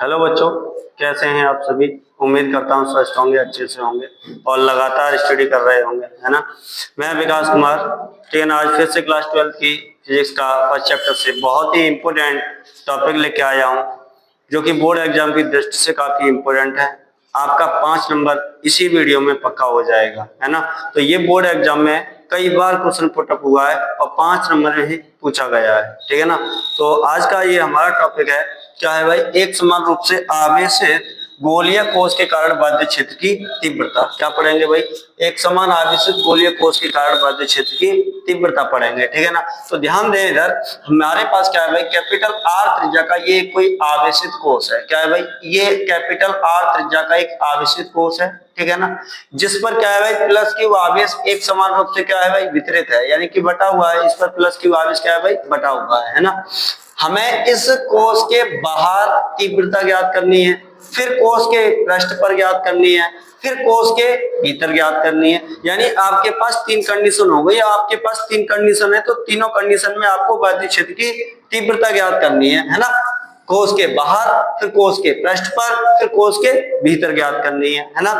Hello बच्चों, कैसे हैं आप सभी। उम्मीद करता हूँ स्वस्थ होंगे, अच्छे से होंगे और लगातार स्टडी कर रहे होंगे, है ना। मैं विकास कुमार, ठीक है ना। आज फिर से क्लास 12 की फिजिक्स का फर्स्ट चैप्टर से बहुत ही इम्पोर्टेंट टॉपिक लेके आया हूँ, जो कि बोर्ड एग्जाम की दृष्टि से काफी इम्पोर्टेंट है। आपका 5 नंबर इसी वीडियो में पक्का हो जाएगा, है ना। तो ये बोर्ड एग्जाम में कई बार क्वेश्चन पुटअप हुआ है और 5 नंबर में ही पूछा गया है, ठीक है ना। तो आज का ये हमारा टॉपिक है, क्या है भाई, एक समान रूप से आवेशित गोलीय कोष के कारण बाध्य क्षेत्र की तीव्रता। क्या पढ़ेंगे भाई, एक समान आवेशित गोलीय कोष के कारण बाध्य क्षेत्र की तीव्रता पढ़ेंगे, ठीक है ना। तो ध्यान दें, इधर हमारे पास क्या है भाई, कैपिटल आर त्रिज्या का ये कोई आवेशित कोष है। क्या है भाई, ये कैपिटल आर त्रिज्या का एक आवेशित कोष है, ठीक है ना। जिस पर क्या है भाई, प्लस क्यू आवेश एक समान रूप से क्या है भाई, वितरित है, यानी कि बटा हुआ है। इस पर प्लस क्यू आवेश क्या है भाई, बटा हुआ है ना। हमें इस कोष के बाहर तीव्रता ज्ञात करनी है, फिर कोष के पृष्ठ पर ज्ञात करनी है, फिर कोष के भीतर ज्ञात करनी है। यानी आपके पास 3 कंडीशन हो गई। आपके पास 3 कंडीशन है, तो तीनों कंडीशन में आपको बाध्य क्षेत्र की तीव्रता ज्ञात करनी है ना। कोष के बाहर, फिर कोष के पृष्ठ पर, फिर कोष के भीतर ज्ञात करनी है ना।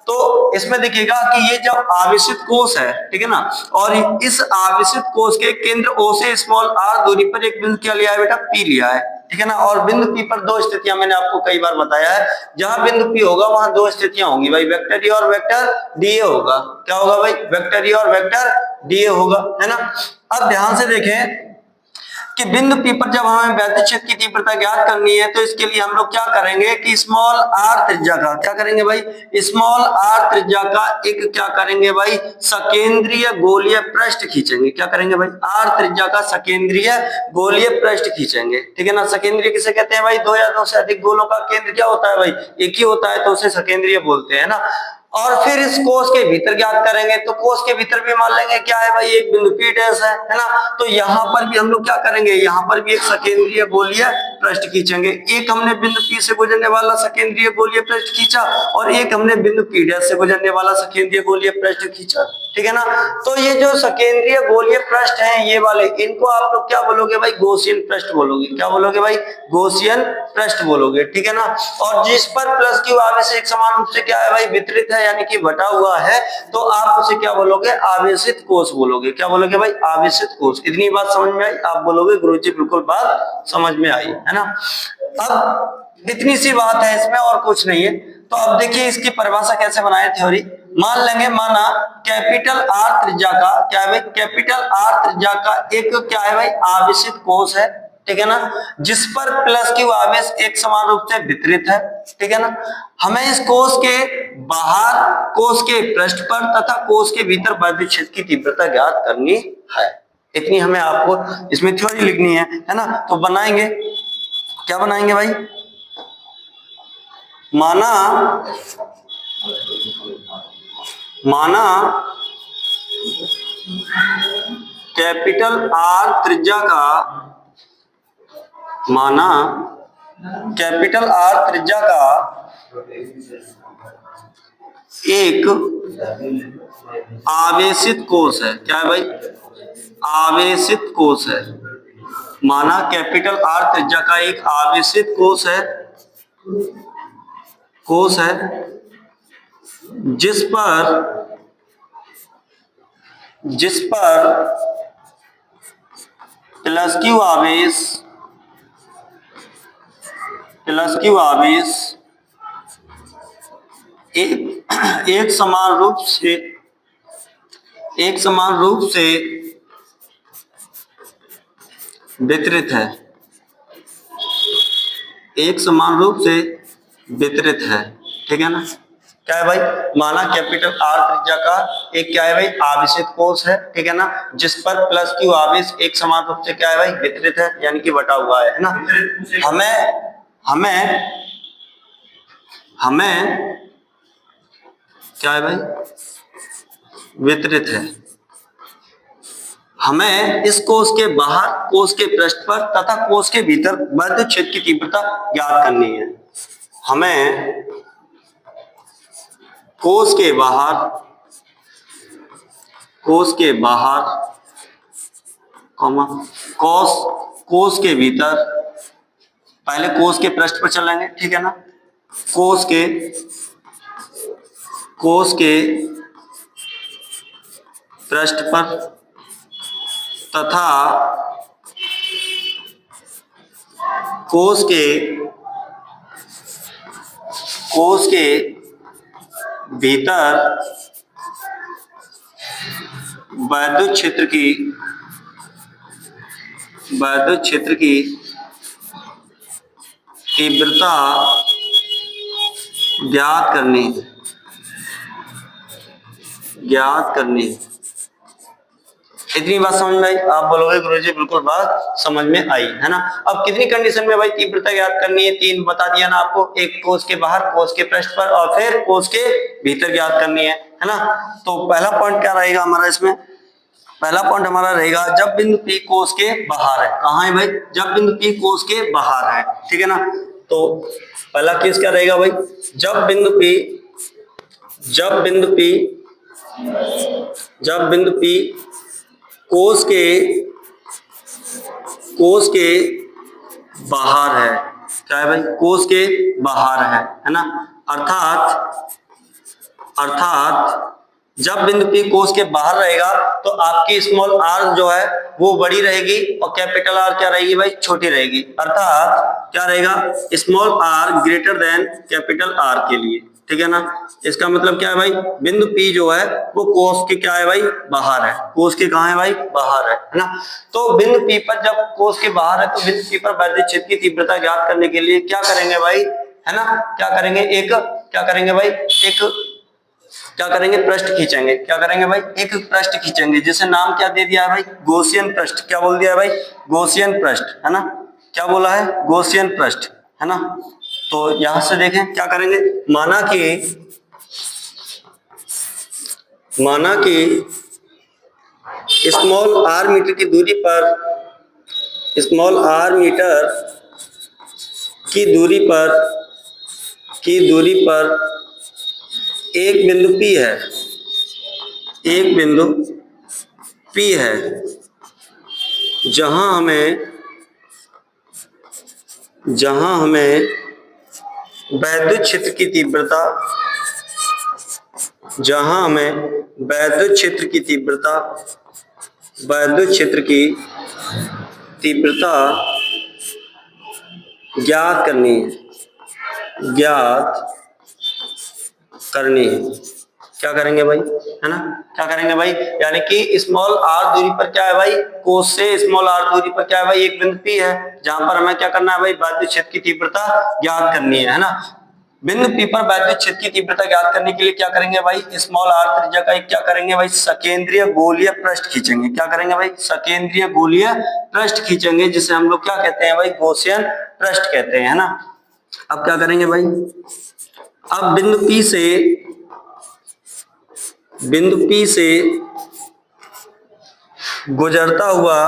तो इसमें देखिएगा कि ये जब आवेशित कोष है, ठीक है ना, और इस आवेशित कोष के केंद्र O से स्मॉल r दूरी पर एक बिंदु क्या लिया है बेटा, P लिया है, ठीक है ना। और बिंदु P पर 2 स्थितियां मैंने आपको कई बार बताया है। जहां बिंदु P होगा वहां 2 स्थितियां होंगी भाई, वेक्टर E और वेक्टर dA होगा। क्या होगा भाई, वेक्टर E और वेक्टर dA होगा, है ना। अब ध्यान से देखें कि बिंदु P पर जब हमें बाध्य क्षेत्र की तीव्रता ज्ञात करनी है, तो इसके लिए हम लोग क्या करेंगे कि स्मॉल r त्रिज्या का क्या करेंगे भाई, स्मॉल r त्रिज्या का एक क्या करेंगे भाई, सकेंद्रीय गोलीय पृष्ठ खींचेंगे। क्या करेंगे भाई, r त्रिज्या का सकेंद्रीय गोलीय पृष्ठ खींचेंगे, ठीक है ना। सकेंद्रीय किसे कहते हैं भाई, 2 या 2 से अधिक गोलों का केंद्र क्या होता है भाई, एक ही होता है, तो उसे सकेंद्रीय बोलते हैं ना। और फिर इस कोष के भीतर ज्ञात करेंगे, तो कोष के भीतर भी मान लेंगे क्या है भाई, एक बिंदु P डैश है ना। तो यहाँ पर भी हम लोग क्या करेंगे, यहाँ पर भी एक सकेंद्रीय गोलीय पृष्ठ खींचेंगे। एक हमने बिंदु P से गुजरने वाला सकेंद्रीय गोलीय पृष्ठ खींचा, और एक हमने बिंदु P डैश से गुजरने वाला सकेंद्रीय गोलीय पृष्ठ खींचा, ठीक है ना। तो ये जो सकेंद्रीय गोलीय पृष्ठ हैं ये वाले, इनको आप लोग क्या बोलोगे भाई, गॉसियन पृष्ठ बोलोगे। क्या बोलोगे भाई, गॉसियन पृष्ठ बोलोगे, ठीक है ना। और जिस पर प्लस क्यू आवेश एक समान रूप से क्या है भाई, वितरित है, यानी कि बटा हुआ है, तो आप उसे क्या बोलोगे, आवेशित कोष बोलोगे। क्या बोलोगे भाई, आवेशित कोष। इतनी बात समझ में आई, आप बोलोगे गुरुजी बिल्कुल बात समझ में आई, है ना। अब इतनी सी बात है इसमें, और कुछ नहीं है। तो अब देखिए इसकी परिभाषा कैसे बनाए, थ्योरी मान लेंगे। माना कैपिटल आर त्रिज्या का क्या है भाई, कैपिटल आर त्रिज्या का एक क्या है भाई, आवेशित कोष है, ठीक है ना, जिस पर प्लस क्यू आवेश एक समान रूप से वितरित है, ठीक है ना। हमें इस कोष के बाहर, कोष के पृष्ठ पर तथा कोष के भीतर बाध्य क्षेत्र की तीव्रता ज्ञात करनी है। इतनी हमें आपको इसमें थ्योरी लिखनी है ना। तो बनाएंगे, क्या बनाएंगे भाई, माना कैपिटल आर त्रिज्या का, माना कैपिटल आर त्रिज्या का एक आवेशित कोष है। क्या है भाई, आवेशित कोष है। माना कैपिटल आर त्रिज्या का एक आवेशित कोष है, जिस पर प्लस क्यू आवेश एक समान रूप से वितरित है, एक समान रूप से वितरित है, ठीक है ना। क्या है भाई, माना कैपिटल आर त्रिज्या का एक क्या है भाई, आवेशित कोष है, ठीक है ना, जिस पर प्लस क्यू आवेश एक समान रूप से क्या है भाई, वितरित है, यानी कि बटा हुआ है ना। हमें क्या है भाई, वितरित है। हमें इस कोष के बाहर, कोष के पृष्ठ पर तथा कोष के भीतर बाध्य क्षेत्र की तीव्रता ज्ञात करनी है। हमें कोष के बाहर, कोष के भीतर पहले कोष के पृष्ठ पर चलेंगे, ठीक है ना, कोष के पृष्ठ पर तथा कोष के भीतर वैद्युत क्षेत्र की तीव्रता ज्ञात करनी। इतनी बात समझ में आई? आप बोलोगे गुरुजी बिल्कुल बात समझ में आई, है ना। अब कितनी कंडीशन में भाई तीव्रता ज्ञात करनी है? 3 बता दिया ना आपको, एक कोष के बाहर, कोष के पृष्ठ पर, और फिर कोष के भीतर ज्ञात करनी है ना। तो पहला पॉइंट क्या रहेगा हमारा इसमें? पहला पॉइंट हमारा रहेगा जब बिंदु P कोष के बाहर है। कहाँ है भाई? जब बिंदु P कोष के बाहर है, ठीक है ना। तो पहला केस क्या रहेगा भाई? जब बिंदु P कोष के बाहर है। क्या है भाई? कोष के बाहर है ना। अर्थात जब बिंदु P कोष के बाहर रहेगा तो आपकी स्मॉल r जो है वो बड़ी रहेगी और कैपिटल R क्या रहेगी भाई? छोटी रहेगी। अर्थात क्या रहेगा? Small r greater than capital R के लिए, ठीक है ना। इसका मतलब क्या है भाई? बिंदु P जो है वो कोष के क्या है भाई? बाहर है। कोष के कहाँ है भाई? बाहर है ना। तो बिंदु P पर जब कोष के बाहर है तो बिंदु P पर वैद्युत क्षेत्र की तीव्रता ज्ञात करने के लिए क्या करेंगे भाई? है ना, क्या करेंगे? पृष्ठ खींचेंगे। क्या करेंगे भाई? एक पृष्ठ खींचेंगे, जिसे नाम क्या दे दिया है भाई? गॉसियन पृष्ठ। क्या बोल दिया है भाई? गॉसियन पृष्ठ, है ना। क्या बोला है? गॉसियन पृष्ठ, है ना। तो यहां से देखें क्या करेंगे। माना कि स्मॉल r मीटर की दूरी पर एक बिंदु P है, जहां हमें वैद्युत क्षेत्र की तीव्रता ज्ञात करनी है। क्या करेंगे भाई? है ना, क्या करेंगे भाई? यानी कि स्मॉल r दूरी पर क्या है भाई? कोष से स्मॉल r दूरी पर क्या है भाई? एक बिंदु P है, जहां पर हमें क्या करना है भाई? वैद्युत क्षेत्र की तीव्रता ज्ञात करनी है ना। बिंदु P पर वैद्युत क्षेत्र की तीव्रता ज्ञात करने के लिए क्या करेंगे भाई? स्मॉल r त्रिज्या का एक क्या करेंगे भाई? सकेंद्रीय गोलीय पृष्ठ खींचेंगे। क्या करेंगे भाई? सकेंद्रीय गोलीय पृष्ठ खींचेंगे, जिसे हम लोग क्या कहते हैं भाई? गॉसियन पृष्ठ कहते हैं, है ना। अब क्या करेंगे भाई? अब बिंदु P से गुजरता हुआ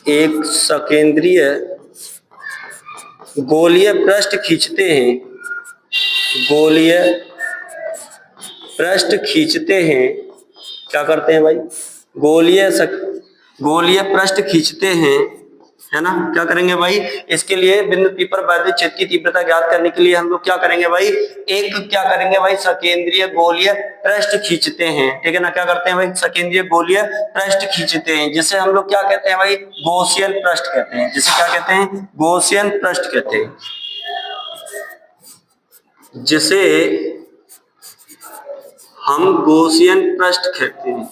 एक सकेंद्रीय गोलीय पृष्ठ खींचते हैं। क्या करते हैं भाई? गोलीय पृष्ठ खींचते हैं, है ना। क्या करेंगे भाई? इसके लिए बिंदु P पर वैद्युत क्षेत्र की तीव्रता ज्ञात करने के लिए हम लोग क्या करेंगे भाई? एक क्या करेंगे भाई? सकेंद्रीय गोलीय पृष्ठ खींचते हैं, ठीक है ना। क्या करते हैं भाई? सकेंद्रीय गोलीय पृष्ठ खींचते हैं, जिसे हम लोग क्या कहते हैं भाई? गॉसियन पृष्ठ कहते हैं। जिसे क्या कहते हैं? गॉसियन पृष्ठ कहते हैं। जिसे हम गॉसियन पृष्ठ कहते हैं।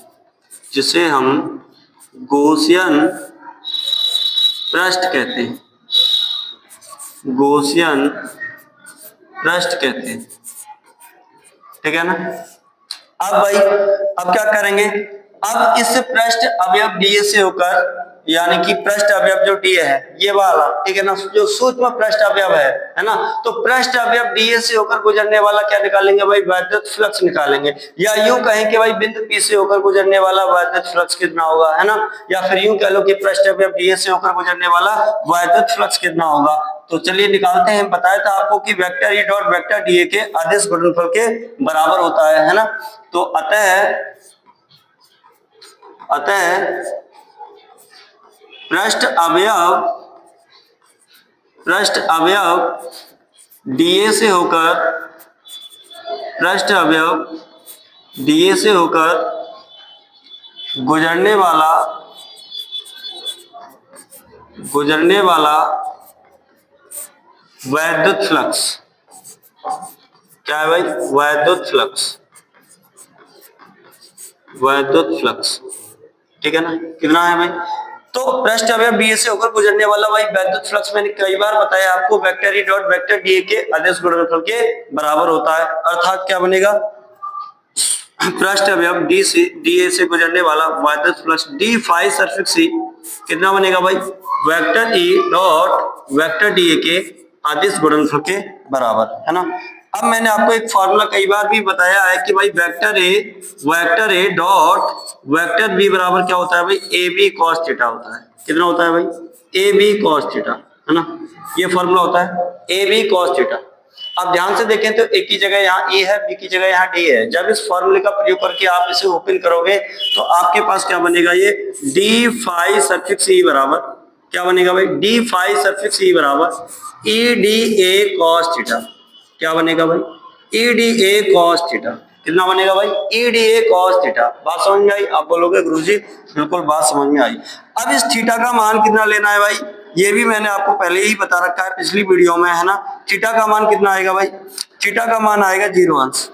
ठीक है ना। अब भाई अब क्या करेंगे? अब इस पृष्ठ अवयव ds से होकर यानी कि पृष्ठ अवयव जो डी है ये वाला, ठीक है ना, जो सूक्ष्म पृष्ठ अवयव है ना, तो पृष्ठ अवयव डीए से होकर गुजरने वाला क्या निकालेंगे भाई, वैद्युत फ्लक्स निकालेंगे। या यूं कहें कि भाई बिंदु पी से होकर गुजरने वाला वैद्युत फ्लक्स कितना होगा, है ना, या फिर यूं कह लो कि पृष्ठ अवयव डीए से होकर गुजरने वाला वैद्युत फ्लक्स कितना होगा। तो चलिए निकालते हैं। बताया था आपको कि vector E dot vector DA के अदिश गुणनफल के बराबर होता है ना। तो अतः पृष्ठ अवयव डीए से होकर गुजरने वाला वैद्युत फ्लक्स क्या है भाई, वैद्युत फ्लक्स, ठीक है ना, कितना है भाई। तो पृष्ठ अवयव डीए से होकर गुजरने वाला भाई वैद्युत फ्लक्स मैंने कई बार बताया आपको, vector E dot vector DA के अदिश गुणनफल के बराबर होता है। अर्थात क्या बनेगा, पृष्ठ अवयव डीए से गुजरने वाला वैद्युत फ्लक्स डी फाई सफिक्स सी कितना बनेगा भाई, vector E dot vector DA के अदिश गुणनफल के बराबर, है ना। अब मैंने आपको एक फॉर्मूला कई बार भी बताया है कि भाई vector A dot vector B बराबर क्या होता है भाई, ए बी कॉस थीटा होता है। कितना होता है भाई, ए बी कॉस थीटा, है ना, ये फॉर्मूला होता है ए बी कॉस थीटा। अब ध्यान से देखें तो एक की जगह यहाँ ए है, बी की जगह यहाँ डी है। जब इस फॉर्मूले का प्रयोग करके आप इसे ओपन करोगे तो आपके पास क्या बनेगा, ये डी फाई सफिक्स ई बराबर क्या बनेगा भाई, डी फाई सफिक्स ई बराबर E D A cos theta. क्या बनेगा भाई, E D A cos theta. कितना बनेगा भाई, E D A cos theta. बात समझ में आई? आप बोलोगे गुरुजी बिल्कुल बात समझ में आई। अब इस थीटा का मान कितना लेना है भाई, ये भी मैंने आपको पहले ही बता रखा है पिछली वीडियो में, है ना। थीटा का मान कितना आएगा भाई, थीटा का मान आएगा 0 अंश।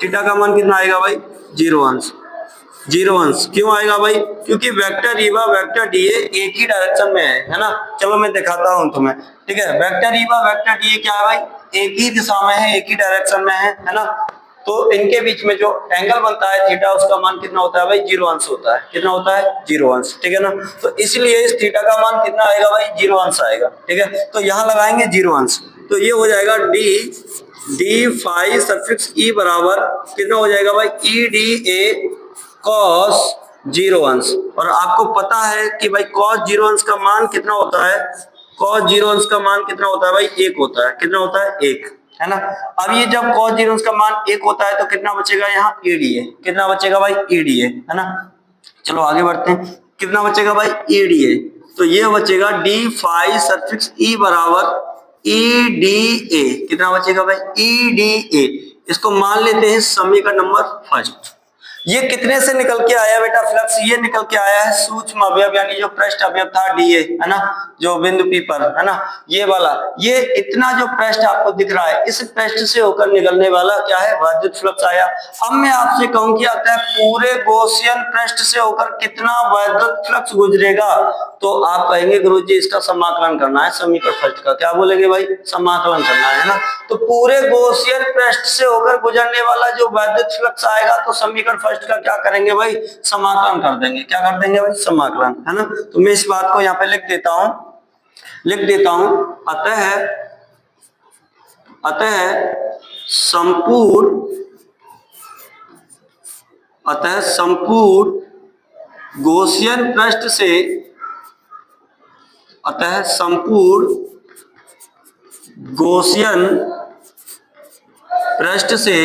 थीटा का मान कितना आएगा भाई, 0 अंश। 0 अंश क्यों आएगा भाई, क्योंकि वेक्टर ई व वेक्टर डीए एक ही डायरेक्शन में है ना। चलो मैं दिखाता हूं तुम्हें, ठीक है। वेक्टर ई व वेक्टर डीए क्या है भाई, एक ही दिशा में है, एक ही डायरेक्शन में है ना। तो इनके बीच में जो एंगल बनता है थीटा, उसका मान कितना होता है भाई, 0 अंश होता है। कितना होता है, 0 अंश, ठीक है ना। तो इसलिए इस थीटा का मान कितना आएगा भाई, 0 अंश आएगा, ठीक है। तो यहाँ लगाएंगे 0 अंश, तो ये हो जाएगा डी फाई सफिक्स ई बराबर कितना हो जाएगा भाई, ई डी ए कॉस 0 अंश। और आपको पता है कि भाई कॉस 0 अंश का मान कितना होता है, कॉस 0 अंश का मान कितना होता है भाई, 1 होता है। कितना होता है, 1, है ना। अब ये जब cos 0 अंश का मान 1 होता है तो कितना बचेगा यहाँ, ईडीए। कितना बचेगा भाई, ईडीए, है ना। चलो आगे बढ़ते हैं, कितना बचेगा भाई, ईडीए। तो ये बचेगा डी फाई सफिक्स ई बराबर ई डी ए। कितना बचेगा भाई, ई डी ए। इसको मान लेते हैं समीकरण नंबर फर्स्ट। ये कितने से निकल के आया बेटा फ्लक्स, ये निकल के आया है सूक्ष्म अवयव यानी जो पृष्ठ अवयव था डीए, है ना, जो बिंदु पी पर, है ना, ये वाला, ये इतना जो पृष्ठ आपको दिख रहा है, इस पृष्ठ से होकर निकलने वाला क्या है, वैद्युत फ्लक्स आया। अब मैं आपसे कहूं कि आता है पूरे गॉसियन पृष्ठ से होकर कितना वैद्युत फ्लक्स गुजरेगा, तो आप कहेंगे गुरुजी इसका समाकलन करना है समीकरण फर्स्ट का। क्या बोलेंगे भाई, समाकलन करना है ना। तो पूरे गॉसियन पृष्ठ से होकर गुजरने वाला जो वैद्युत फ्लक्स आएगा, तो समीकरण फर्स्ट का क्या करेंगे भाई, समाकलन कर देंगे। क्या कर देंगे भाई, समाकलन, है ना। तो मैं इस बात को यहाँ पे लिख देता हूं, अतः संपूर्ण गॉसियन पृष्ठ से, अतः संपूर्ण गॉसियन पृष्ठ से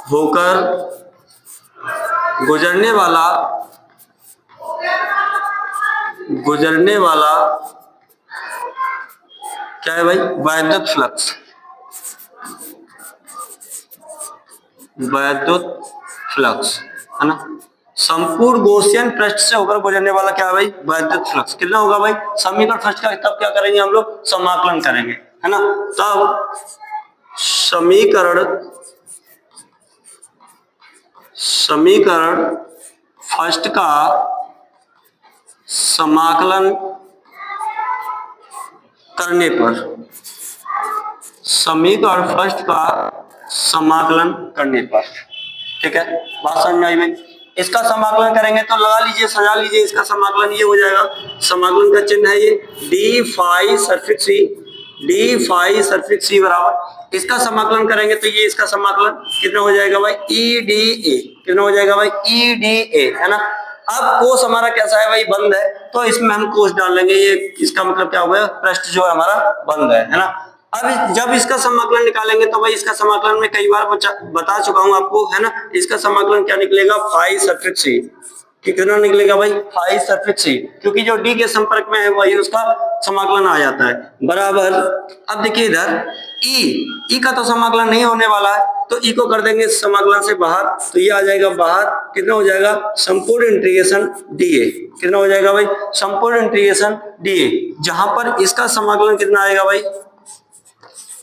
होकर गुजरने वाला क्या है भाई, वैद्युत फ्लक्स, है ना। संपूर्ण गॉसियन पृष्ठ से होकर गुजरने वाला क्या है भाई, वैद्युत फ्लक्स। कितना होगा भाई, समीकरण फर्स्ट का तब क्या करेंगे हम लोग, समाकलन करेंगे, है ना। तब समीकरण फर्स्ट का समाकलन करने पर, समीकरण फर्स्ट का समाकलन करने पर, ठीक है। बात समझ में आई भाई। इसका समाकलन करेंगे तो लगा लीजिए, सजा लीजिए, इसका समाकलन ये हो जाएगा, समाकलन का चिन्ह है ये डी फाई सफिक्स सी, डी फाई सफिक्स सी बराबर, इसका समाकलन करेंगे तो ये इसका समाकलन कितना हो जाएगा भाई, ई डी ए, कितना हो जाएगा भाई, ई डी ए, है ना। अब कोस हमारा कैसा है भाई, बंद है, तो इसमें हम कोस डाल लेंगे, ये इसका मतलब क्या हुआ, पृष्ठ जो है हमारा बंद है ना। अब जब इसका समाकलन निकालेंगे तो भाई इसका समाकलन में कई बार बता चुका हूं आपको, है ना। इसका समाकलन क्या निकलेगा, फाई सफिक्स सी, कितना निकलेगा भाई, फाई सफिक्स सी, क्योंकि जो डी के संपर्क में है वही उसका समाकलन आ जाता है, बराबर। अब देखिए इधर ई का तो समाकलन नहीं होने वाला है, तो ई को कर देंगे समाकलन से बाहर, तो ये आ जाएगा बाहर, कितना हो जाएगा, संपूर्ण इंटीग्रेशन डीए, कितना हो जाएगा भाई, संपूर्ण इंटीग्रेशन डीए, जहां पर इसका समाकलन कितना आएगा भाई,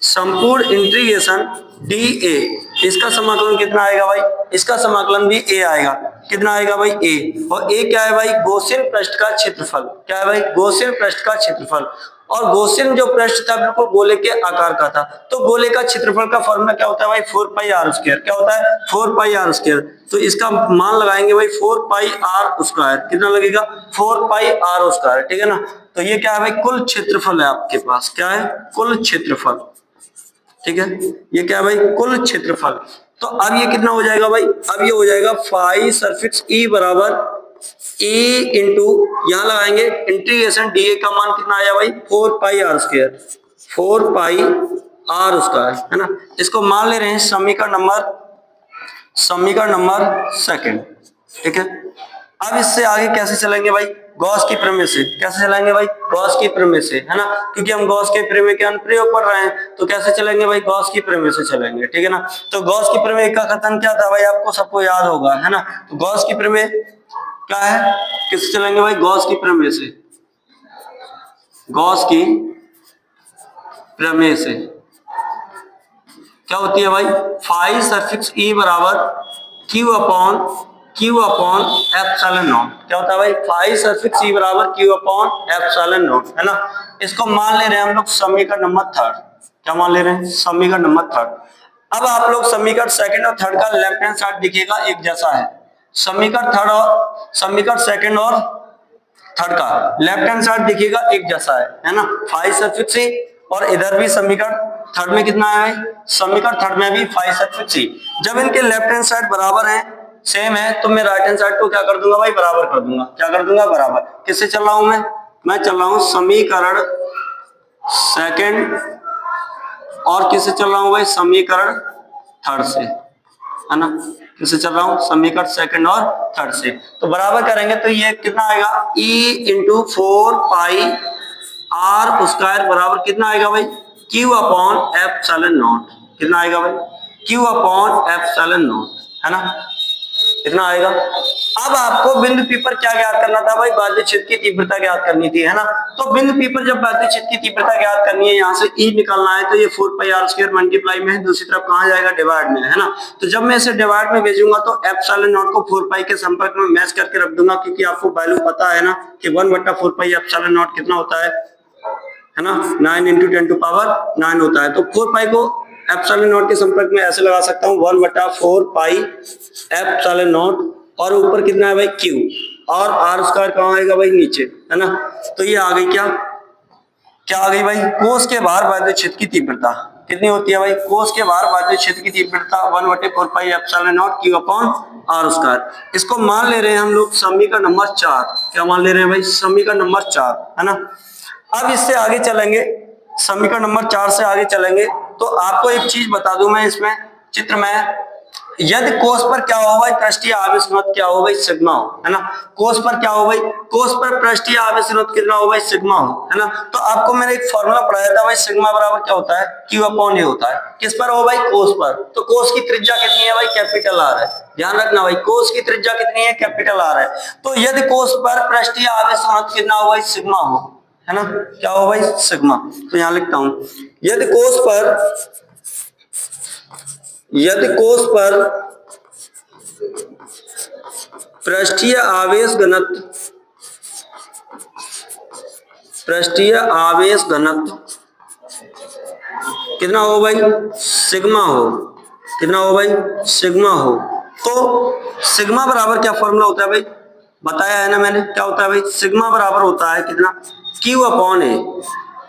संपूर्ण इंटीग्रेशन डी ए, इसका समाकलन कितना आएगा भाई, इसका समाकलन भी ए आएगा, कितना आएगा भाई, ए, और ए क्या है भाई, गॉसियन पृष्ठ का क्षेत्रफल, क्या है भाई, गॉसियन पृष्ठ का क्षेत्रफल, और गॉसियन जो पृष्ठ था बिल्कुल गोले के आकार का था, तो गोले का क्षेत्रफल का फॉर्मूला क्या होता है भाई, 4 पाई आर स्क्वायर, क्या होता है, 4 पाई आर स्क्वायर, तो इसका मान लगाएंगे भाई 4 पाई आर स्क्वायर, कितना लगेगा, 4 पाई आर स्क्वायर, ठीक है ना। तो ये क्या है भाई, कुल क्षेत्रफल है आपके पास, क्या है, कुल क्षेत्रफल, ठीक है, ये क्या है भाई, कुल क्षेत्रफल। तो अब ये कितना हो जाएगा भाई, अब ये हो जाएगा फाई सफिक्स ई बराबर ई इंटू, यहां लगाएंगे इंटीग्रेशन डी ए का मान कितना आया भाई, 4 pi are square, 4 pi are square, है ना। इसको मान ले रहे हैं समीकरण नंबर सेकंड, ठीक है। अब इससे आगे कैसे चलेंगे भाई, गॉस की प्रमेय से, कैसे चलेंगे भाई, गॉस की प्रमेय से, है ना, क्योंकि हम गॉस के प्रमेय के अनुप्रयोग पढ़ रहे हैं, तो कैसे चलेंगे भाई, गॉस की प्रमेय से चलेंगे, ठीक है ना। तो गॉस की प्रमेय का कथन क्या था भाई, आपको सबको याद होगा, है ना। तो गॉस की प्रमेय क्या है, किससे चलेंगे भाई, गॉस की प्रमेय से, गॉस की प्रमेय से क्या होती है भाई, फाई सफिक्स ई बराबर क्यू अपॉन एप्सिलॉन नॉट, क्या होता है भाई, फाई सफिक्स ई बराबर क्यू अपॉन एप्सिलॉन नॉट, है ना। इसको मान ले रहे हैं हम लोग समीकरण नंबर थर्ड, क्या मान ले रहे हैं, समीकरण नंबर थर्ड। अब आप लोग समीकरण सेकंड और थर्ड का लेफ्ट हैंड साइड दिखेगा एक जैसा है, समीकरण सेकंड और थर्ड का लेफ्ट हैंड साइड दिखेगा एक जैसा है ना, फाई सफिक्स ई, और इधर भी समीकरण थर्ड में कितना है भाई, समीकरण थर्ड में भी फाई सफिक्स ई। जब इनके लेफ्ट हैंड साइड बराबर है, सेम है, तो मैं राइट हैंड साइड को क्या कर दूंगा भाई, बराबर कर दूंगा, क्या कर दूंगा, बराबर। किससे चल रहा हूं मैं चल रहा हूं समीकरण सेकंड, और किससे चल रहा हूं भाई, समीकरण थर्ड से, है ना, किससे चल रहा हूं, समीकरण सेकंड और थर्ड से। तो बराबर करेंगे तो ये कितना आएगा, E into 4 pi are square बराबर कितना आएगा भाई, क्यू अपॉन एप्सिलॉन नॉट, कितना आएगा भाई, क्यू अपॉन एप्सिलॉन नॉट, है ना, कितना आएगा। अब आपको बिंदु पी पर क्या ज्ञात करना था भाई, बाध्य क्षेत्र की तीव्रता ज्ञात करनी थी, है ना। तो बिंदु पी पर जब बाध्य क्षेत्र की तीव्रता ज्ञात करनी है, यहाँ से ई निकालना है, तो ये 4 पाई आर स्क्वायर मल्टीप्लाई में है, दूसरी तरफ कहाँ जाएगा, डिवाइड में, है ना। तो जब मैं इसे डिवाइड में भेजूंगा तो एप्सिलॉन नॉट को 4 पाई के संपर्क में मैच करके रख दूंगा, क्योंकि आपको वैल्यू पता है ना कि 1/4 पाई एप्सिलॉन नॉट कितना होता है ना, 9 × 10⁹ होता है। तो 4 पाई को एप्सिलॉन नॉट के संपर्क में ऐसे लगा सकता हूँ, 1/4 पाई एप्सिलॉन नॉट, और ऊपर कितना है भाई, क्यू, और आर स्क्वायर कहाँ आएगा भाई, नीचे, है ना। तो ये आ गई क्या आ गई भाई, कोस के बाहर बाध्य क्षेत्र की तीव्रता कितनी होती है भाई, कोस के बाहर बाध्य क्षेत्र की तीव्रता 1/4 pi epsilon naught Q upon R square. इसको मान ले रहे हैं हम लोग समीकरण नंबर 4, क्या मान ले रहे हैं भाई, समीकरण नंबर 4, है ना। अब इससे आगे चलेंगे, समीकरण नंबर 4 से आगे चलेंगे, तो आपको एक चीज बता दूं मैं इसमें चित्र में, यदि कोस पर क्या हो भाई, पृष्ठीय आवेश घनत्व क्या हो भाई, सिग्मा हो, है ना। कोस पर क्या हो भाई, कोस पर पृष्ठीय आवेश घनत्व कितना हो भाई, सिग्मा हो, है ना। तो आपको मैंने एक फॉर्मूला पढ़ाया था भाई, सिग्मा बराबर क्या होता है, क्यू अपॉन ए होता है, किस पर हो भाई, कोस पर। तो कोस की त्रिज्या कितनी है भाई, कैपिटल आर है, ध्यान रखना भाई, कोस की त्रिज्या कितनी है, कैपिटल आर है। तो यदि कोस पर पृष्ठीय आवेश घनत्व कितना हो भाई, सिग्मा हो, है ना, क्या हो भाई, सिग्मा। तो यहां लिखता हूं, यदि कोस पर पृष्ठीय आवेश घनत्व कितना हो भाई, सिग्मा हो, कितना हो भाई, सिग्मा हो, तो सिग्मा बराबर क्या फॉर्मूला होता है भाई, बताया है ना मैंने, क्या होता है भाई, सिग्मा बराबर होता है कितना, Q अपॉन ए,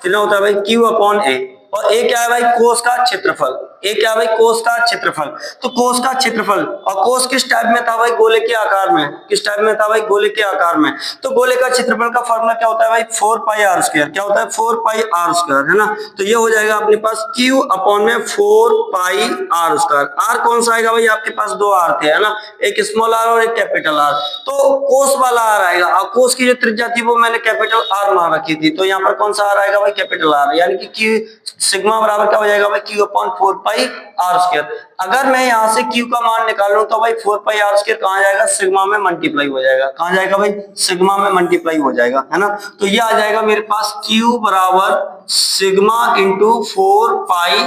कितना होता है भाई, Q अपॉन ए, और ए क्या है भाई, कोस का क्षेत्रफल, ए क्या है भाई, कोस का क्षेत्रफल। तो कोस का क्षेत्रफल, और कोस किस टाइप में था भाई, गोले के आकार में, किस टाइप में था भाई, गोले के आकार में। तो गोले का क्षेत्रफल का फॉर्मूला क्या होता है भाई, 4 पाई आर स्क्वायर, क्या होता है 4 पाई आर स्क्वायर, है ना। तो ये हो जाएगा अपने पास Q अपॉन में 4 पाई आर स्क्वायर। आर कौन सा आएगा भाई, आपके पास दो आर थे, है ना, एक स्मॉल आर और एक कैपिटल आर। तो कोस वाला आर आएगा, और कोस की जो त्रिज्या थी वो मैंने कैपिटल आर मान रखी थी, तो यहाँ पर कौन सा आर आएगा भाई, कैपिटल आर, यानी कि सिग्मा बराबर क्या हो जाएगा भाई, Q upon 4 pi are square. अगर मैं यहाँ से Q का मान निकालूं तो भाई 4 पाई आर स्क्वायर कहाँ जाएगा, सिग्मा में मल्टीप्लाई हो जाएगा, कहाँ जाएगा भाई, सिग्मा में मल्टीप्लाई हो जाएगा, है ना। तो ये आ जाएगा मेरे पास Q बराबर sigma into 4 pi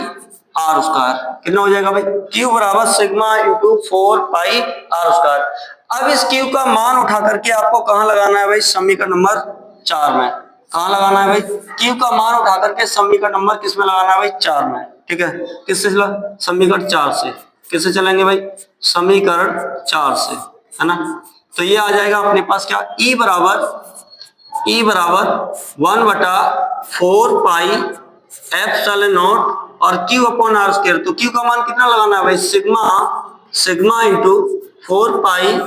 are square, कितना हो जाएगा भाई, Q बराबर sigma into 4 pi are square. अब इस Q का मान उठा करके आपको कहाँ लगाना है भाई, समीकरण नंबर 4 में। कहाँ लगाना है भाई, Q का मान उठा करके समीकरण नंबर किस में लगाना है भाई, 4 में, ठीक है। किससे चला, समीकरण 4 से, किससे चलेंगे भाई, समीकरण 4 से, है ना। तो ये आ जाएगा अपने पास क्या, E बराबर 1/4 पाई एप्सिलॉन नॉट और Q अपॉन आर स्क्वायर। तो Q का मान कितना लगाना है भाई, sigma into 4 pi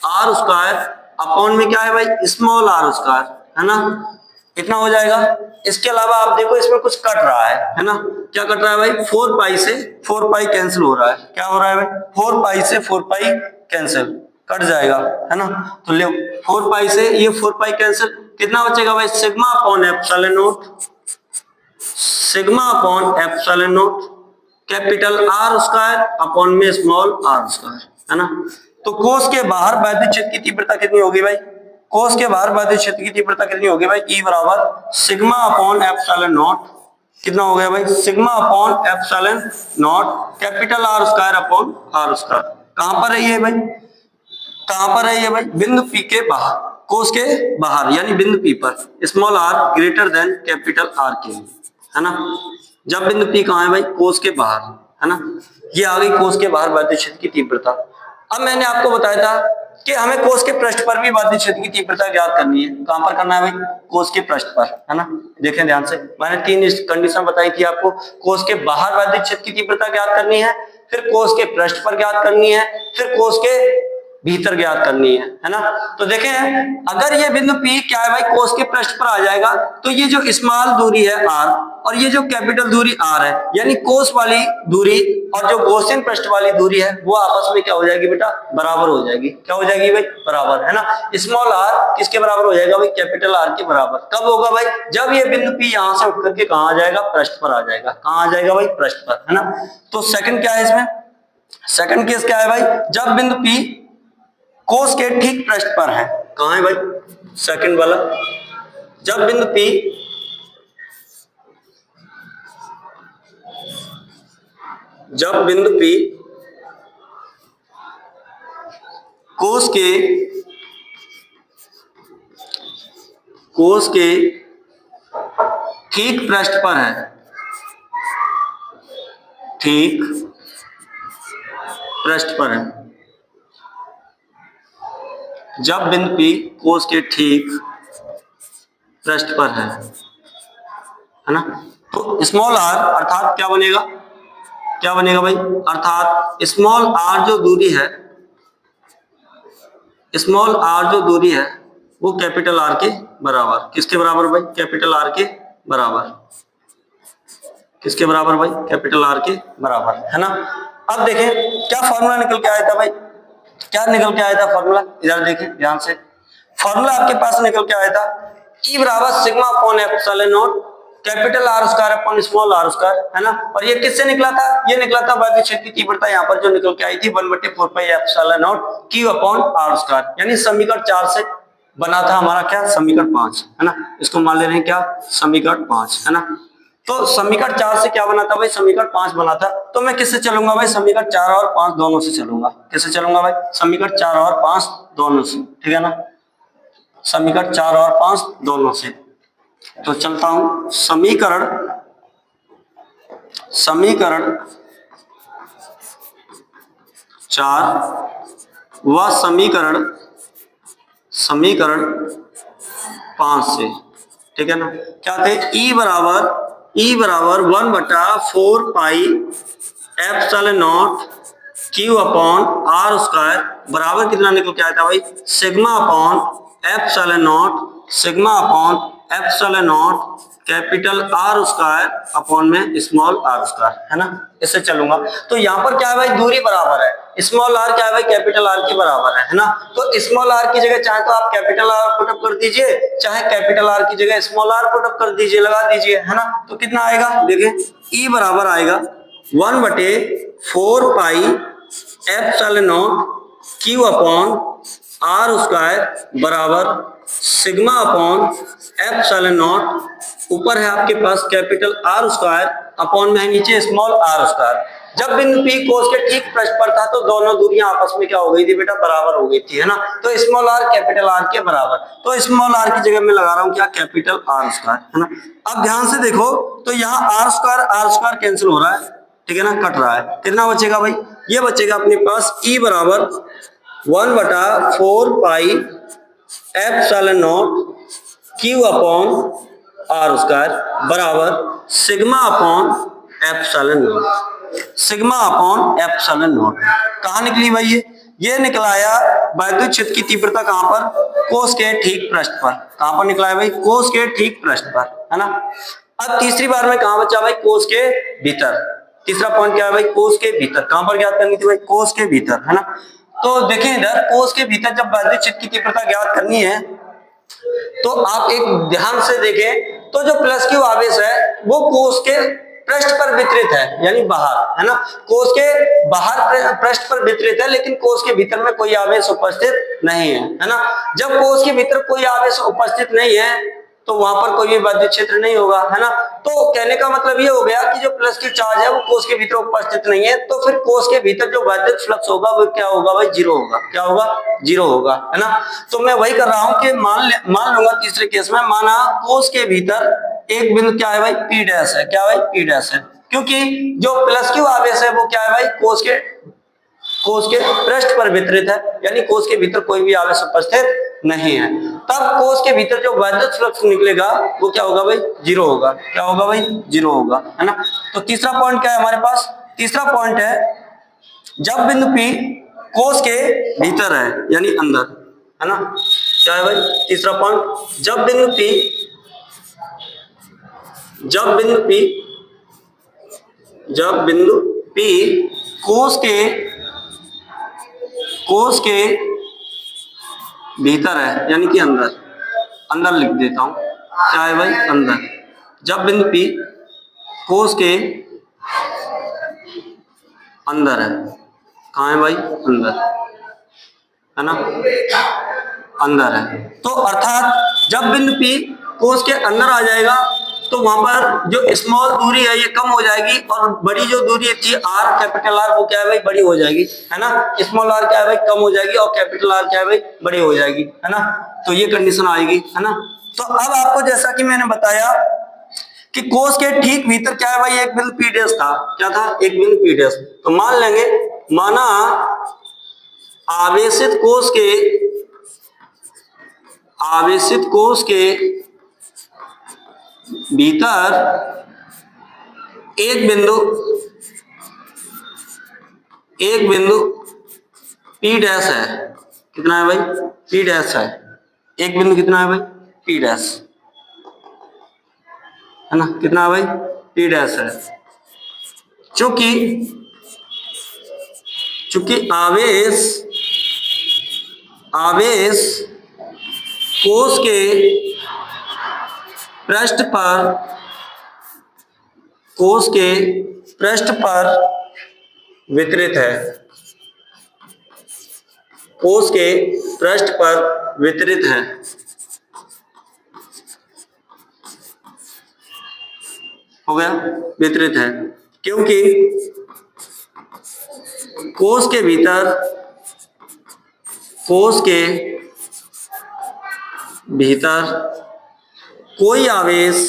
are square upon में क्या है भाई, स्मॉल आर स्क्वायर, है ना, इतना हो जाएगा। इसके अलावा आप देखो इसमें कुछ कट रहा है ना, क्या कट रहा है भाई, 4 पाई से 4 पाई कैंसिल हो रहा है, क्या हो रहा है भाई, 4 पाई से 4 पाई कैंसिल, कट जाएगा, है ना। तो ले 4 पाई से ये 4 पाई कैंसिल, कितना बचेगा भाई, sigma upon epsilon not, sigma upon epsilon naught capital R square upon में स्मॉल आर स्क्वायर, है ना। तो कोस के बाहर वैद्युत क्षेत्र की तीव्रता कितनी होगी भाई, कोस के बाहर वैद्युत क्षेत्र की तीव्रता कितनी होगी भाई, E बराबर सिग्मा अपॉन एप्सिलॉन नॉट, कितना हो गया भाई, sigma upon epsilon naught capital R square upon R square. कहां पर है ये भाई, कहां पर है ये भाई, बिंदु P के बाहर, कोस के बाहर यानी बिंदु P पर, small r greater than capital R के लिए, है ना। जब बिंदु P कहां है भाई, कोस के बाहर, है ना। ये आ गई कोस के बाहर वैद्युत क्षेत्र की तीव्रता। अब मैंने आपको बताया था कि हमें कोस के पृष्ठ पर भी वैद्युत क्षेत्र की तीव्रता ज्ञात करनी है। कहां पर करना है भाई, कोस के पृष्ठ पर, है ना। देखें ध्यान से, मैंने 3 कंडीशन बताई थी आपको, कोस के बाहर वैद्युत क्षेत्र की तीव्रता ज्ञात करनी है, फिर कोस के पृष्ठ पर ज्ञात करनी है, फिर कोस के भीतर ज्ञात करनी है ना। तो देखें अगर ये बिंदु P क्या है भाई, कोस के पृष्ठ पर आ जाएगा, तो ये जो स्मॉल दूरी है r और ये जो कैपिटल दूरी r है, यानी कोस वाली दूरी और जो गॉसियन पृष्ठ वाली दूरी है वो आपस में क्या हो जाएगी बेटा, बराबर हो जाएगी। क्या हो जाएगी भाई, बराबर, है ना। स्मॉल r किसके बराबर हो जाएगा भाई, कैपिटल R के बराबर। कब होगा भाई, जब ये बिंदु P यहां से उठ करके कहां आ जाएगा, पृष्ठ पर आ जाएगा। कहां आ जाएगा भाई, पृष्ठ पर, है ना। तो सेकंड क्या है इसमें, सेकंड केस क्या है भाई, जब बिंदु P कोस के ठीक पृष्ठ पर है, कहां है भाई, सेकंड वाला, जब बिंदु P कोस के ठीक पृष्ठ पर है, ठीक पृष्ठ पर है, जब बिंदु P कोस के ठीक पृष्ठ पर है ना। तो स्मॉल r अर्थात क्या बनेगा, क्या बनेगा भाई, अर्थात स्मॉल r जो दूरी है, स्मॉल r जो दूरी है वो कैपिटल R के बराबर, किसके बराबर भाई, कैपिटल R के बराबर, किसके बराबर भाई, कैपिटल R के बराबर, है ना। अब देखें क्या फॉर्मूला निकल के आया था भाई, क्या निकल के आया था फॉर्मूला, इधर देखें ध्यान से, फॉर्मूला आपके पास निकल के आया था E बराबर sigma upon epsilon naught capital R square upon small r square, है ना। और ये किससे निकला था, ये निकला था वैद्युत क्षेत्र की तीव्रता यहाँ पर जो निकल के आई थी 1/4 pi epsilon not Q upon R square, यानी समीकरण 4 से बना था हमारा क्या, समीकरण 5, है ना। इसको मान ले रहे हैं क्या, समीकरण 5, है ना। तो समीकरण 4 से क्या बना था भाई, समीकरण 5 बना था। तो मैं किससे चलूंगा भाई, समीकरण 4 और 5 दोनों से चलूंगा। किससे चलूंगा भाई, समीकरण 4 और 5 दोनों से, ठीक है ना, समीकरण 4 और 5 दोनों से। तो चलता हूं समीकरण 4 वह समीकरण समीकरण 5 से, ठीक है ना, क्या थे, ई बराबर 1/4 pi epsilon naught Q upon R square बराबर कितना निकल के आया था भाई, sigma upon epsilon naught capital R square upon में स्मॉल आर स्क्वायर, है ना। इससे चलूंगा तो यहाँ पर क्या है भाई, दूरी बराबर है, स्मॉल आर क्या है भाई, कैपिटल आर के बराबर है ना। तो स्मॉल आर की जगह चाहे तो आप कैपिटल आर पुटअप कर दीजिए, चाहे कैपिटल आर की जगह स्मॉल आर पुटअप कर दीजिए, लगा दीजिए, है ना। तो कितना आएगा, देखिए ई बराबर आएगा 1/4 pi epsilon naught Q upon R square बराबर सिग्मा अपॉन एप्सिलॉन नॉट, ऊपर है आपके पास कैपिटल आर स्क्वायर अपॉन में है नीचे स्मॉल आर स्क्वायर। जब बिंदु P कोस के ठीक पृष्ठ पर था तो दोनों दूरियां आपस में क्या हो गई थी बेटा, बराबर हो गई थी, है ना। तो स्मॉल आर कैपिटल आर के बराबर, तो स्मॉल आर की जगह में लगा रहा हूं क्या, कैपिटल आर स्क्वायर, है ना। अब ध्यान से देखो तो यहाँ आर स्क्वायर कैंसिल हो रहा है, ठीक है ना, कट रहा है, कितना बचेगा भाई, ये बचेगा अपने पास ई बराबर 1/4 pi epsilon naught Q upon R square बराबर सिग्मा अपॉन एप्सिलॉन नॉट, कहाँ निकली भाई, ये निकलाया वैद्युत क्षेत्र की तीव्रता कहां पर, कोस के ठीक पृष्ठ पर, कहां पर निकला है भाई, कोस के ठीक पृष्ठ पर, है ना। अब तीसरी बार में कहां बचा भाई, कोस के भीतर, तीसरा पॉइंट क्या है भाई, कोस के भीतर, कहां पर ज्ञात करनी थी भाई, कोस के भीतर, है ना। तो देखें इधर कोस के भीतर जब वैद्युत क्षेत्र की तीव्रता ज्ञात करनी है तो आप एक ध्यान से देखें तो जो प्लस क्यू आवेश है वो कोस के पृष्ठ पर वितरित है, यानी बाहर, है ना, कोस के बाहर पृष्ठ पर वितरित है, लेकिन कोस के भीतर में कोई आवेश उपस्थित नहीं है ना। जब कोस के भीतर कोई आवेश उपस्थित नहीं है तो वहां पर कोई भी वैद्युत क्षेत्र नहीं होगा, है ना। तो कहने का मतलब ये हो गया कि जो प्लस क्यू चार्ज है वो कोस के भीतर उपस्थित नहीं है, तो फिर कोस के भीतर जो वैद्युत फ्लक्स होगा वो क्या होगा भाई, जीरो होगा, क्या होगा, जीरो होगा, है ना। तो मैं वही कर रहा हूं कि मान लूंगा तीसरे केस में, माना कोस के भीतर एक बिंदु क्या है भाई, पी डैश है, क्या भाई, पी डैश है, क्योंकि जो प्लस क्यू आवेश है वो क्या है भाई, कोस के पृष्ठ पर वितरित है, यानी कोस के भीतर कोई भी आवेश उपस्थित नहीं है। तब कोस के भीतर जो वैद्युत फ्लक्स निकलेगा वो क्या होगा भाई, जीरो होगा, क्या होगा भाई, जीरो होगा, है ना। तो तीसरा पॉइंट क्या है हमारे पास, तीसरा पॉइंट है जब बिंदु P कोस के भीतर है यानी अंदर, है ना, क्या है भाई, तीसरा पॉइंट, जब बिंदु P कोस के भीतर है यानी कि अंदर लिख देता हूं, क्या है भाई, अंदर, जब बिंदु P कोस के अंदर है, कहाँ है भाई, अंदर, है ना, अंदर है, तो अर्थात जब बिंदु P कोस के अंदर आ जाएगा तो वहां पर जो स्मॉल दूरी है ये कम हो जाएगी और बड़ी जो दूरी थी आर, कैपिटल आर, वो क्या है भाई, बड़ी हो जाएगी, है ना। स्मॉल आर क्या है भाई, कम हो जाएगी और कैपिटल आर क्या है भाई, बड़ी हो जाएगी, है ना। तो ये कंडीशन आएगी, है ना। तो अब आपको जैसा कि मैंने बताया कि कोस के ठीक भीतर क्या है भाई, एक बिंदु पी डैश था, क्या था, एक बिंदु पी डैश। तो मान लेंगे, माना आवेशित कोस के भीतर एक बिंदु पी डैश है, कितना है भाई, पी डैश है, एक बिंदु कितना है भाई, पी डैश, है ना, कितना है भाई, पी डैश है। चूंकि आवेश कोस के पृष्ठ पर वितरित है, कोस के पृष्ठ पर वितरित है, हो गया, वितरित है, क्योंकि कोस के भीतर कोई आवेश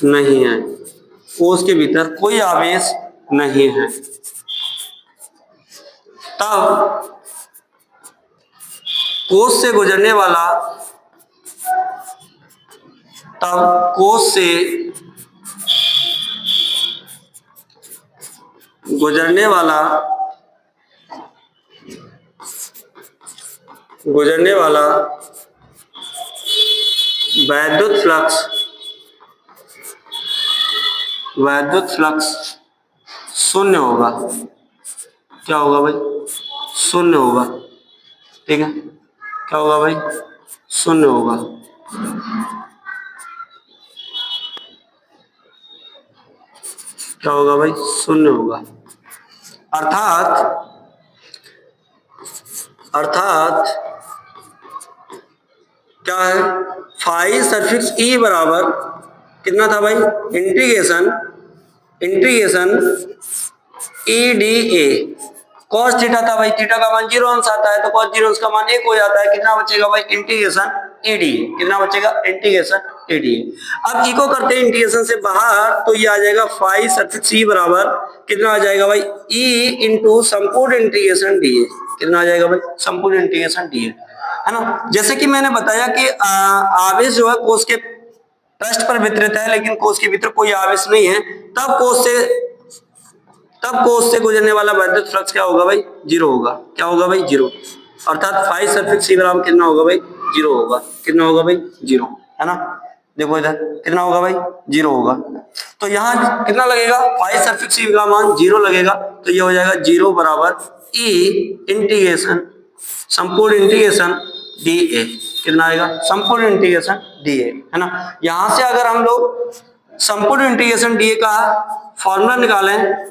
नहीं है, कोष के भीतर कोई आवेश नहीं है, तब कोष से गुजरने वाला वैद्युत फ्लक्स शून्य होगा। क्या होगा भाई? शून्य होगा। ठीक है, क्या होगा भाई? शून्य होगा। क्या होगा भाई? शून्य होगा। अर्थात क्या है? फाई सफिक्स ई बराबर कितना था भाई? Integration E D A cos theta था भाई। थीटा का मान 0 अंश आता है तो कॉस 0 अंश का मान 1 हो जाता है। कितना बचेगा भाई? Integration E D. कितना बचेगा? Integration E D. अब ई को करते हैं इंटीग्रेशन से बाहर, तो ये आ जाएगा फाई सफिक्स ई बराबर कितना आ जाएगा भाई? ई इंटू संपूर्ण इंटीग्रेशन डी ए। कितना आ जाएगा भाई? संपूर्ण इंटीग्रेशन डी ए, है ना। जैसे कि मैंने बताया कि आवेश जो है कोष के पृष्ठ पर वितरित है, लेकिन कोष के भीतर कोई आवेश नहीं है, तब कोष से गुजरने वाला वैद्युत फ्लक्स क्या होगा भाई? 0 होगा। क्या होगा भाई? 0। अर्थात फाई सफिक्स ई बराबर कितना होगा भाई? 0 होगा। कितना होगा भाई? 0, है ना। देखो इधर कितना होगा भाई? 0 होगा। तो यहाँ कितना लगेगा? फाई सफिक्स ई का मान 0 लगेगा, तो ये हो जाएगा 0 बराबर ई इंटीग्रेशन संपूर्ण इंटीग्रेशन डी ए। कितना आएगा? संपूर्ण इंटीग्रेशन डी ए, है ना। यहां से अगर हम लोग संपूर्ण इंटीग्रेशन डी ए का फॉर्मूला निकालें,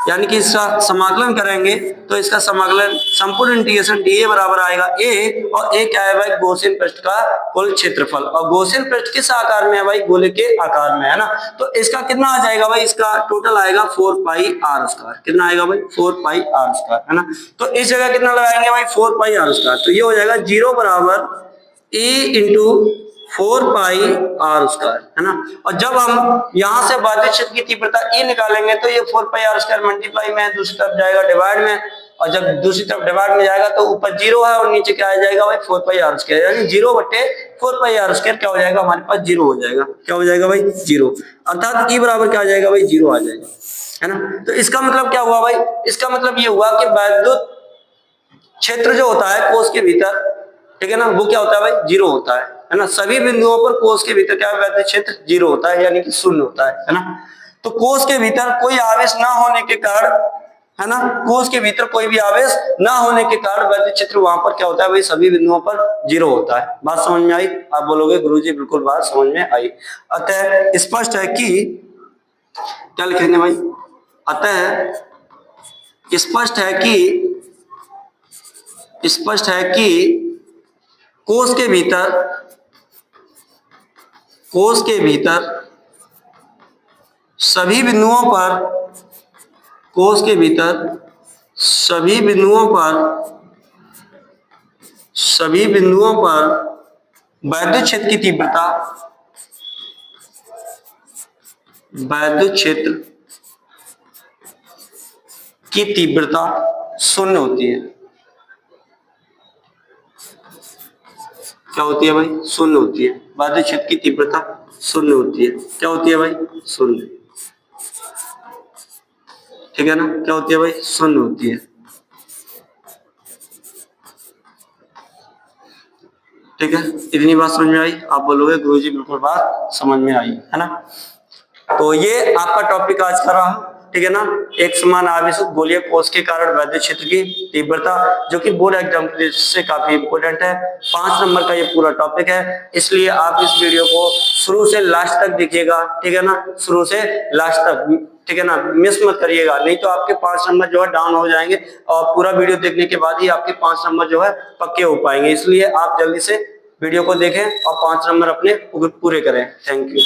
यानी कि इसका समाकलन करेंगे, तो इसका समाकलन संपूर्ण इंटीग्रेशन डी ए बराबर आएगा ए, और ए क्या है भाई? गॉसियन पृष्ठ का कुल क्षेत्रफल। और गॉसियन पृष्ठ किस आकार में है भाई? गोले के आकार में, है ना। तो इसका कितना आ जाएगा भाई? इसका टोटल आएगा 4 पाई आर स्क्वायर। कितना आएगा भाई? 4 पाई आर स्क्वायर, है ना। तो इस जगह कितना लगाएंगे भाई? 4 पाई आर स्क्वायर। तो ये हो जाएगा 0 बराबर ए इंटू 4 पाई आर स्क्वायर, है ना। और जब हम यहां से बाध्य क्षेत्र की तीव्रता E निकालेंगे, तो ये 4 पाई आर स्क्वायर मल्टीप्लाई में दूसरी तरफ जाएगा डिवाइड में, और जब दूसरी तरफ डिवाइड में जाएगा तो ऊपर 0 है और नीचे क्या आ जाएगा भाई? 4 पाई आर स्क्वायर, यानी 0/4 पाई आर स्क्वायर क्या हो जाएगा? हमारे पास 0 हो जाएगा। क्या हो जाएगा भाई? 0। अर्थात E बराबर क्या आ जाएगा भाई? 0 आ जाएगा, है ना। तो इसका मतलब क्या हुआ भाई? इसका मतलब ये हुआ कि वैद्युत क्षेत्र जो होता है कोष के भीतर, ठीक है ना, वो क्या होता है भाई? 0 होता है ना। सभी बिंदुओं पर कोष के भीतर क्या वैद्युत क्षेत्र 0 होता है, यानी कि शून्य होता है ना। तो कोष के भीतर कोई आवेश ना होने के कारण, है ना, कोष के भीतर कोई भी आवेश ना होने के कारण वैद्युत क्षेत्र वहां पर क्या होता है भाई? सभी बिंदुओं पर 0 होता है। बात समझ में आई? आप बोलोगे गुरुजी बिल्कुल बात समझ में आई। अतः स्पष्ट है कि क्या लिखेंगे भाई? अतः स्पष्ट है कि कोष के भीतर सभी बिंदुओं पर वैद्युत क्षेत्र की तीव्रता शून्य होती है। क्या होती है भाई? शून्य होती है। वैद्युत क्षेत्र की तीव्रता शून्य होती है। क्या होती है भाई? शून्य। ठीक है ना। क्या होती है भाई? शून्य होती है। ठीक है, इतनी बात समझ में आई? आप बोलोगे गुरुजी बिल्कुल बात समझ में आई, है ना। तो ये आपका टॉपिक आज का रहा, ठीक है ना। एक समान आवेशित गोलीय कोष के कारण वैद्युत क्षेत्र की तीव्रता, जो कि बोर्ड एग्जाम से काफी इंपोर्टेंट है। 5 नंबर का ये पूरा टॉपिक है, इसलिए आप इस वीडियो को शुरू से लास्ट तक देखिएगा, ठीक है ना। शुरू से लास्ट तक, ठीक है ना, मिस मत करिएगा, नहीं तो आपके 5 नंबर जो है डाउन हो जाएंगे, और पूरा वीडियो देखने के बाद ही आपके 5 नंबर जो है पक्के हो पाएंगे। इसलिए आप जल्दी से वीडियो को देखें और 5 नंबर अपने पूरे करें। Thank you.